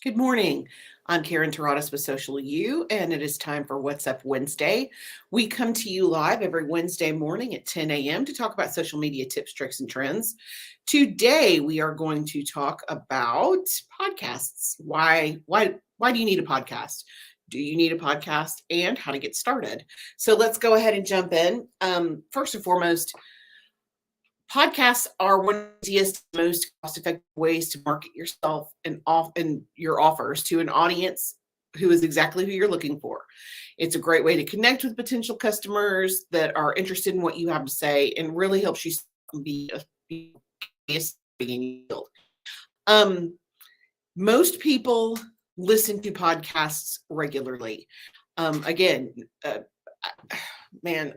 Good morning. I'm Karen Taradas with Social U, and it is time for What's Up Wednesday. We come to you live every Wednesday morning at 10 a.m. to talk about social media tips, tricks, and trends. Today, we are going to talk about podcasts. Why do you need a podcast? Do you need a podcast, and how to get started? So let's go ahead and jump in. First and foremost, podcasts are one of the easiest, most cost-effective ways to market yourself and your offers to an audience who is exactly who you're looking for. It's a great way to connect with potential customers that are interested in what you have to say, and really helps you be yield. Um, Most people listen to podcasts regularly. Again, man,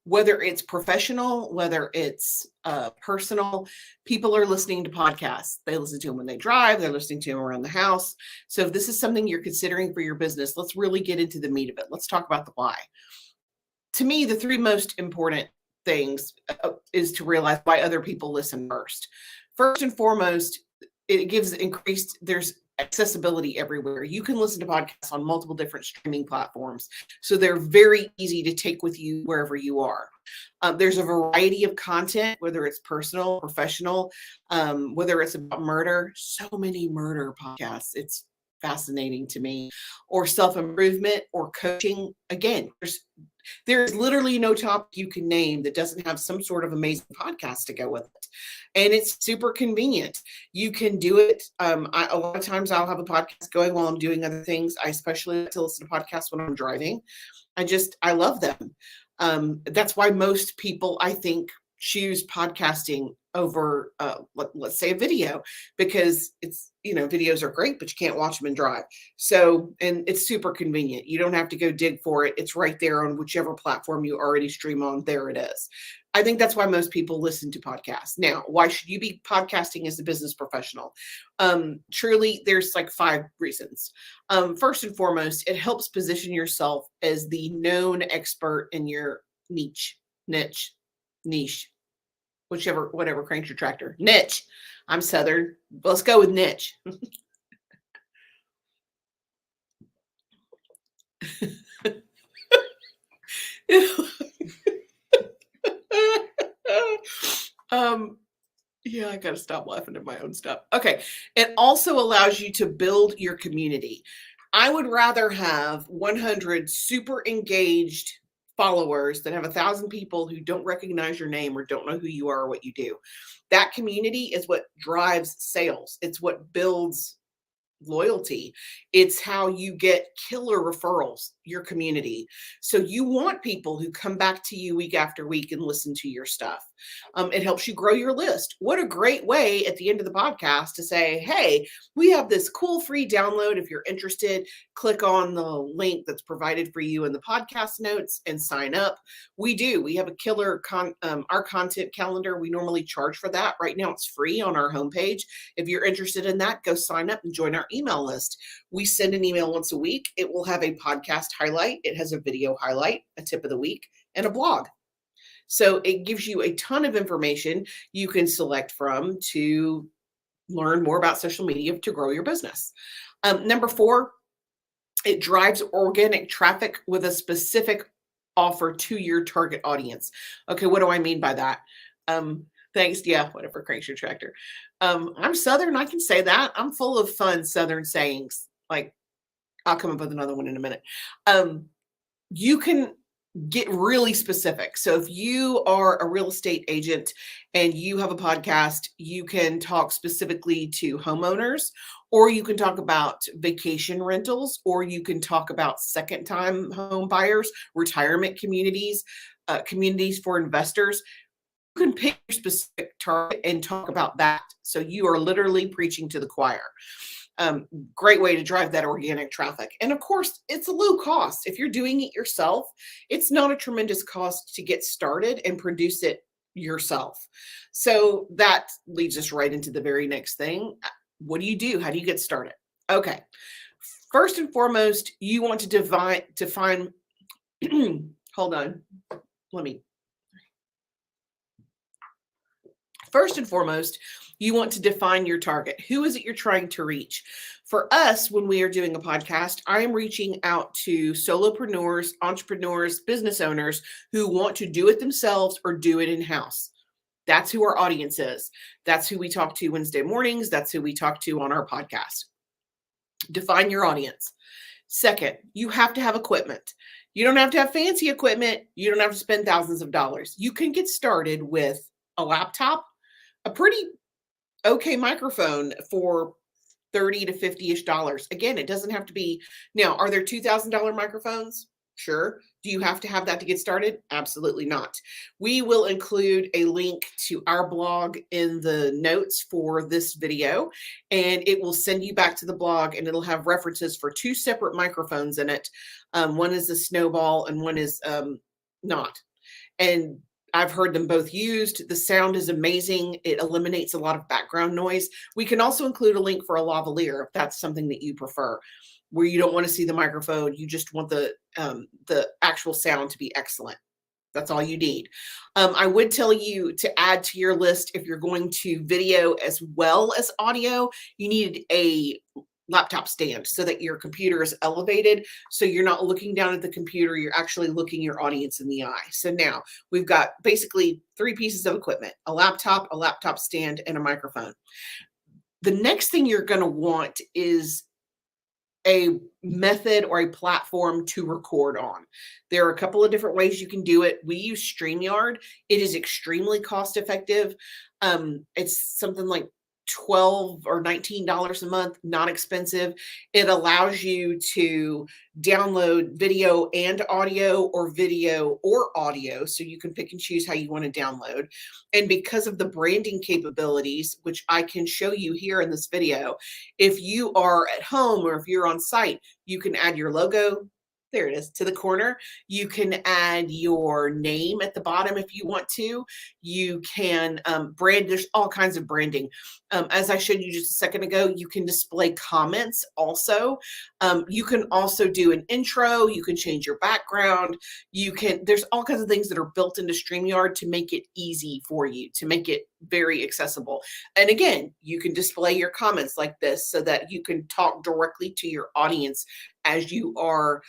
whether it's professional, whether it's personal, people are listening to podcasts. They listen to them when they drive, they're listening to them around the house. So if this is something you're considering for your business, let's really get into the meat of it. Let's talk about the why. To me, the three most important things is to realize why other people listen first. First and foremost, there's accessibility everywhere. You can listen to podcasts on multiple different streaming platforms. So they're very easy to take with you wherever you are. There's a variety of content, whether it's personal, professional, whether it's about murder, so many murder podcasts. It's fascinating to me, or self-improvement or coaching. Again, there's literally no topic you can name that doesn't have some sort of amazing podcast to go with it. And it's super convenient. You can do it. A lot of times I'll have a podcast going while I'm doing other things. I especially like to listen to podcasts when I'm driving. I love them. That's why most people, I think, choose podcasting over, let's say, a video, because videos are great, but you can't watch them and drive. So, and it's super convenient. You don't have to go dig for it. It's right there on whichever platform you already stream on. There it is. I think that's why most people listen to podcasts. Now, why should you be podcasting as a business professional? Truly, there's like 5 reasons. First and foremost, it helps position yourself as the known expert in your niche, whatever cranks your tractor. Niche. I'm Southern. Let's go with niche. Yeah, I gotta stop laughing at my own stuff. Okay. It also allows you to build your community. I would rather have 100 super engaged followers than have 1,000 people who don't recognize your name or don't know who you are or what you do. That community is what drives sales. It's what builds loyalty. It's how you get killer referrals, your community. So you want people who come back to you week after week and listen to your stuff. It helps you grow your list. What a great way at the end of the podcast to say, hey, we have this cool free download. If you're interested, click on the link that's provided for you in the podcast notes and sign up. We have a killer our content calendar. We normally charge for that. Right now it's free on our homepage. If you're interested in that, go sign up and join our email list. We send an email once a week. It will have a podcast highlight. It has a video highlight, a tip of the week, and a blog. So it gives you a ton of information you can select from to learn more about social media to grow your business. Number 4, it drives organic traffic with a specific offer to your target audience. Okay, what do I mean by that? Thanks. Yeah, whatever cranks your tractor. I'm Southern. I can say that. I'm full of fun Southern sayings. Like, I'll come up with another one in a minute. You can get really specific. So if you are a real estate agent and you have a podcast, you can talk specifically to homeowners, or you can talk about vacation rentals, or you can talk about second-time home buyers, retirement communities, communities for investors. You can pick your specific target and talk about that. So you are literally preaching to the choir. Great way to drive that organic traffic. And of course, it's a low cost. If you're doing it yourself, it's not a tremendous cost to get started and produce it yourself. So that leads us right into the very next thing. What do you do? How do you get started? Okay. First and foremost, you want to define hold on. First and foremost, you want to define your target. Who is it you're trying to reach? For us, when we are doing a podcast, I am reaching out to solopreneurs, entrepreneurs, business owners who want to do it themselves or do it in-house. That's who our audience is. That's who we talk to Wednesday mornings. That's who we talk to on our podcast. Define your audience. Second, you have to have equipment. You don't have to have fancy equipment. You don't have to spend thousands of dollars. You can get started with a laptop, a pretty okay microphone for $30 to $50-ish. Again, it doesn't have to be. Now, are there $2,000 microphones? Sure. Do you have to have that to get started? Absolutely not. We will include a link to our blog in the notes for this video, and it will send you back to the blog, and it'll have references for two separate microphones in it. One is a Snowball and one is not. And I've heard them both used. The sound is amazing. It eliminates a lot of background noise. We can also include a link for a lavalier if that's something that you prefer, where you don't want to see the microphone. You just want the actual sound to be excellent. That's all you need. I would tell you to add to your list, if you're going to video as well as audio, you need a laptop stand so that your computer is elevated. So you're not looking down at the computer, you're actually looking your audience in the eye. So now we've got basically 3 pieces of equipment: a laptop stand, and a microphone. The next thing you're going to want is a method or a platform to record on. There are a couple of different ways you can do it. We use StreamYard. It is extremely cost effective. It's something like $12 or $19 a month, not expensive. It allows you to download video and audio, or video or audio, so you can pick and choose how you want to download. And because of the branding capabilities, which I can show you here in this video, if you are at home or if you're on site, you can add your logo. There it is, to the corner. You can add your name at the bottom if you want to. You can brand. There's all kinds of branding. As I showed you just a second ago, you can display comments also. You can also do an intro. You can change your background. There's all kinds of things that are built into StreamYard to make it easy for you, to make it very accessible. And again, you can display your comments like this so that you can talk directly to your audience as you are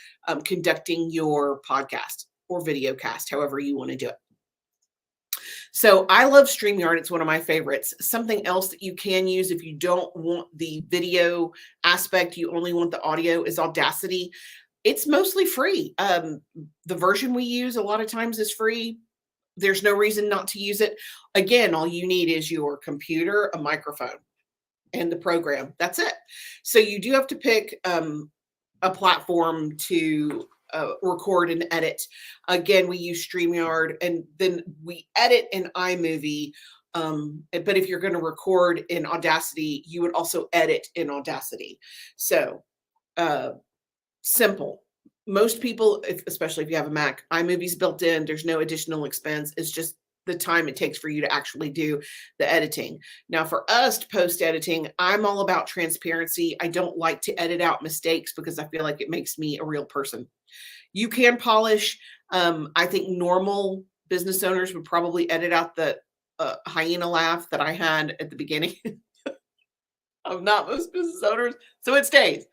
conducting your podcast or video cast, however you want to do it. So I love StreamYard. It's one of my favorites. Something else that you can use if you don't want the video aspect, you only want the audio, is Audacity. It's mostly free. The version we use a lot of times is free. There's no reason not to use it. Again, all you need is your computer, a microphone, and the program. That's it. So you do have to pick a platform to record and edit. Again, we use StreamYard, and then we edit in iMovie. But if you're going to record in Audacity, you would also edit in Audacity. So simple. Most people, especially if you have a Mac, iMovie's built in. There's no additional expense. It's just the time it takes for you to actually do the editing. Now, for us to post editing, I'm all about transparency. I don't like to edit out mistakes because I feel like it makes me a real person. You can polish. I think normal business owners would probably edit out the hyena laugh that I had at the beginning. I'm not most business owners, so it stays.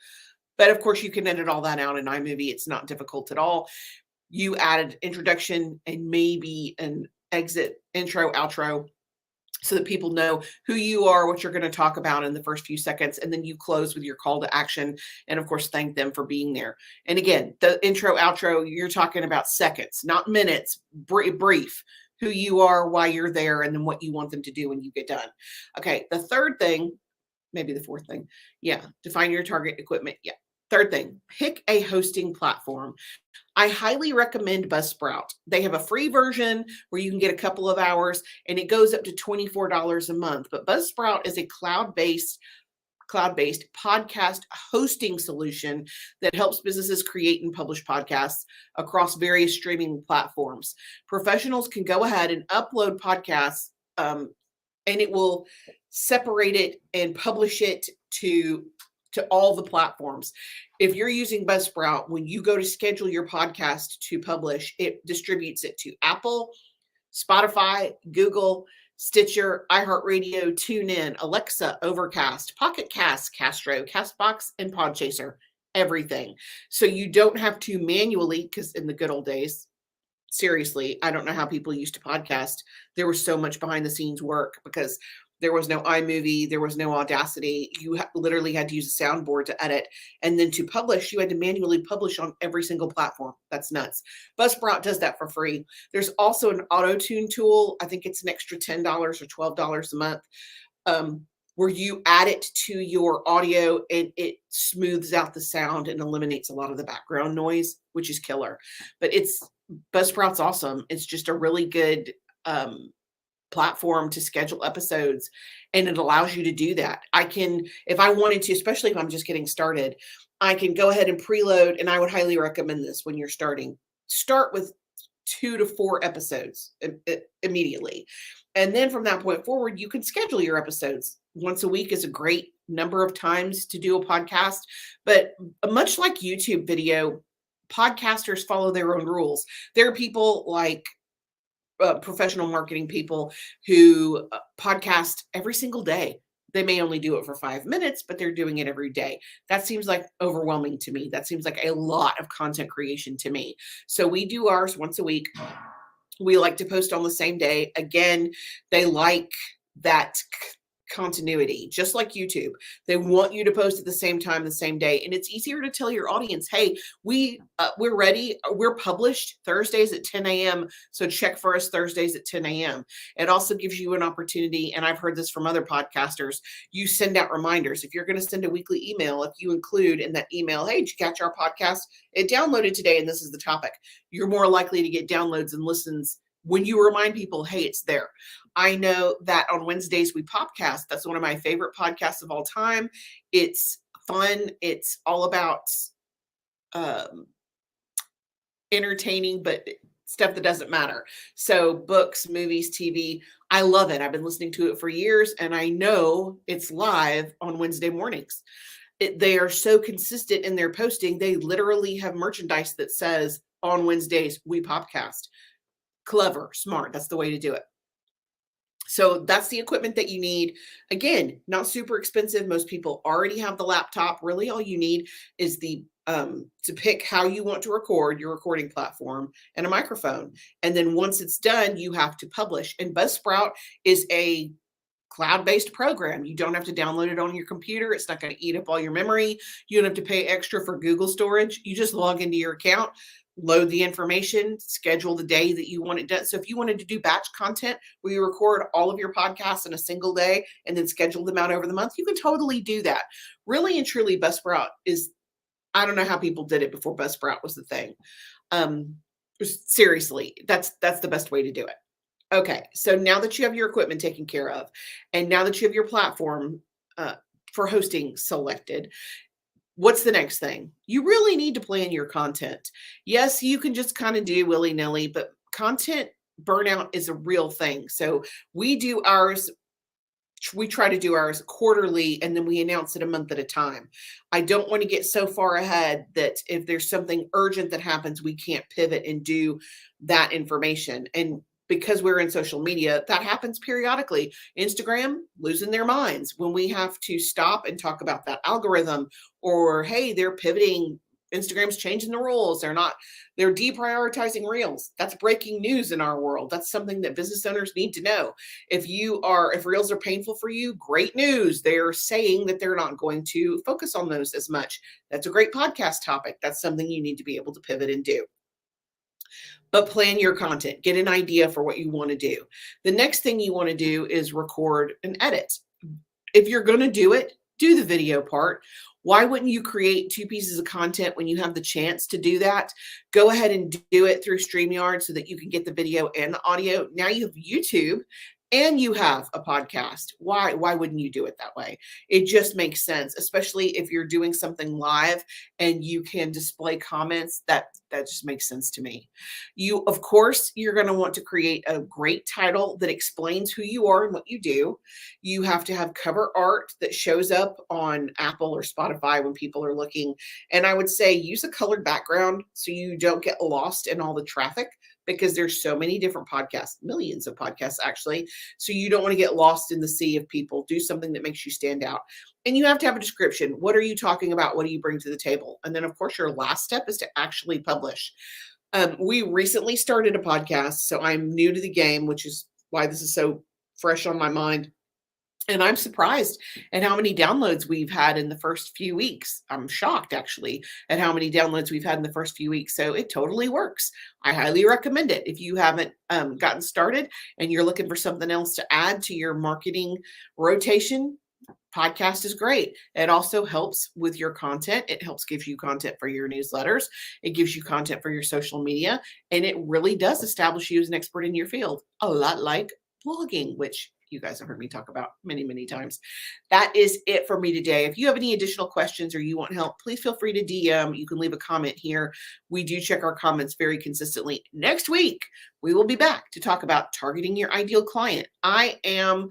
But of course, you can edit all that out in iMovie. It's not difficult at all. You added introduction and maybe an exit, intro, outro, so that people know who you are, what you're going to talk about in the first few seconds, and then you close with your call to action, and of course, thank them for being there. And again, the intro, outro, you're talking about seconds, not minutes, brief, who you are, why you're there, and then what you want them to do when you get done. Okay, the third thing, maybe the fourth thing, define your target equipment, Third thing, pick a hosting platform. I highly recommend Buzzsprout. They have a free version where you can get a couple of hours, and it goes up to $24 a month. But Buzzsprout is a cloud-based podcast hosting solution that helps businesses create and publish podcasts across various streaming platforms. Professionals can go ahead and upload podcasts, and it will separate it and publish it to all the platforms. If you're using Buzzsprout, when you go to schedule your podcast to publish, it distributes it to Apple, Spotify, Google, Stitcher, iHeartRadio, TuneIn, Alexa, Overcast, Pocket Cast, Castro, Castbox, and Podchaser. Everything. So you don't have to manually, because in the good old days, seriously, I don't know how people used to podcast. There was so much behind the scenes work because there was no iMovie, there was no Audacity. You literally had to use a soundboard to edit. And then to publish, you had to manually publish on every single platform. That's nuts. Buzzsprout does that for free. There's also an auto tune tool. I think it's an extra $10 or $12 a month. Where you add it to your audio and it smooths out the sound and eliminates a lot of the background noise, which is killer. But Buzzsprout's awesome. It's just a really good platform to schedule episodes, and it allows you to do that. I can, if I wanted to, especially if I'm just getting started, I can go ahead and preload, and I would highly recommend this when you're starting. Start with 2 to 4 episodes immediately. And then from that point forward, you can schedule your episodes. Once a week is a great number of times to do a podcast. But much like YouTube video, podcasters follow their own rules. There are people like professional marketing people who podcast every single day. They may only do it for 5 minutes, but they're doing it every day. That seems like overwhelming to me. That seems like a lot of content creation to me. So we do ours once a week. We like to post on the same day. Again, they like that continuity, just like YouTube. They want you to post at the same time, the same day. And it's easier to tell your audience, hey, we're ready. We're published Thursdays at 10 a.m. So check for us Thursdays at 10 a.m. It also gives you an opportunity. And I've heard this from other podcasters. You send out reminders. If you're going to send a weekly email, if you include in that email, hey, did you catch our podcast? It downloaded today, and this is the topic. You're more likely to get downloads and listens when you remind people, hey, it's there. I know that on Wednesdays we podcast. That's one of my favorite podcasts of all time. It's fun. It's all about entertaining, but stuff that doesn't matter. So books, movies, TV. I love it. I've been listening to it for years, and I know it's live on Wednesday mornings. They are so consistent in their posting. They literally have merchandise that says on Wednesdays we podcast. Clever, smart. That's the way to do it. So that's the equipment that you need. Again, not super expensive. Most people already have the laptop. Really, all you need is the to pick how you want to record, your recording platform, and a microphone. And then once it's done, you have to publish. And Buzzsprout is a cloud-based program. You don't have to download it on your computer. It's not going to eat up all your memory. You don't have to pay extra for Google storage. You just log into your account, load the information, schedule the day that you want it done. So if you wanted to do batch content where you record all of your podcasts in a single day and then schedule them out over the month, you can totally do that. Really and truly, Buzzsprout is, I don't know how people did it before Buzzsprout was the thing. Seriously, that's the best way to do it. Okay, so now that you have your equipment taken care of, and now that you have your platform for hosting selected, what's the next thing? You really need to plan your content. Yes, you can just kind of do willy-nilly, but content burnout is a real thing. So we do ours. We try to do ours quarterly, and then we announce it a month at a time. I don't want to get so far ahead that if there's something urgent that happens, we can't pivot and do that information. And because we're in social media, that happens periodically. Instagram losing their minds when we have to stop and talk about that algorithm, or, hey, they're pivoting. Instagram's changing the rules. They're deprioritizing reels. That's breaking news in our world. That's something that business owners need to know. If reels are painful for you, great news. They're saying that they're not going to focus on those as much. That's a great podcast topic. That's something you need to be able to pivot and do. But plan your content, get an idea for what you want to do. The next thing you want to do is record and edit. If you're going to do it, do the video part. Why wouldn't you create 2 pieces of content when you have the chance to do that? Go ahead and do it through StreamYard so that you can get the video and the audio. Now you have YouTube and you have a podcast. Why wouldn't you do it that way? It just makes sense, especially if you're doing something live and you can display comments. That just makes sense to me. Of course, you're going to want to create a great title that explains who you are and what you do. You have to have cover art that shows up on Apple or Spotify when people are looking. And I would say use a colored background so you don't get lost in all the traffic. because there's so many different podcasts, millions of podcasts actually. So you don't want to get lost in the sea of people. Do something that makes you stand out. And you have to have a description. What are you talking about? What do you bring to the table? And then, of course, your last step is to actually publish. We recently started a podcast, so I'm new to the game, which is why this is so fresh on my mind. And I'm surprised at how many downloads we've had in the first few weeks. I'm shocked actually at how many downloads we've had in the first few weeks. So it totally works. I highly recommend it. If you haven't gotten started and you're looking for something else to add to your marketing rotation, podcast is great. It also helps with your content. It helps give you content for your newsletters. It gives you content for your social media. And it really does establish you as an expert in your field, a lot like blogging, which you guys have heard me talk about many, many times. That is it for me today. If you have any additional questions or you want help, please feel free to DM. You can leave a comment here. We do check our comments very consistently. Next week, we will be back to talk about targeting your ideal client. I am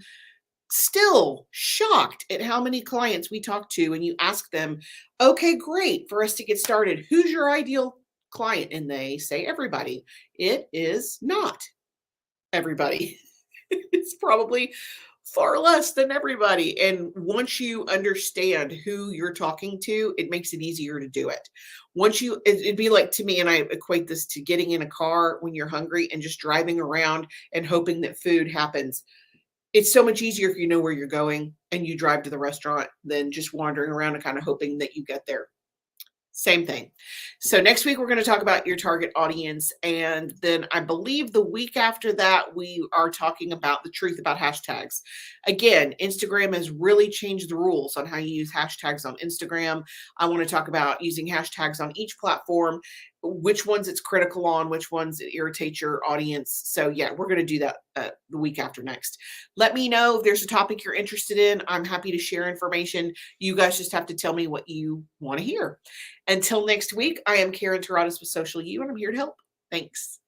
still shocked at how many clients we talk to and you ask them, okay, great, for us to get started, who's your ideal client? And they say everybody. It is not everybody. It's probably far less than everybody. And once you understand who you're talking to, it makes it easier to do it. It'd be like, to me, and I equate this to getting in a car when you're hungry and just driving around and hoping that food happens. It's so much easier if you know where you're going and you drive to the restaurant than just wandering around and kind of hoping that you get there. Same thing. So next week, we're going to talk about your target audience. And then I believe the week after that, we are talking about the truth about hashtags. Again, Instagram has really changed the rules on how you use hashtags on Instagram. I want to talk about using hashtags on each platform, which ones it's critical on, which ones it irritates your audience. So yeah, we're going to do that the week after next. Let me know if there's a topic you're interested in. I'm happy to share information. You guys just have to tell me what you want to hear. Until next week, I am Karen Terradas with Social You, and I'm here to help. Thanks.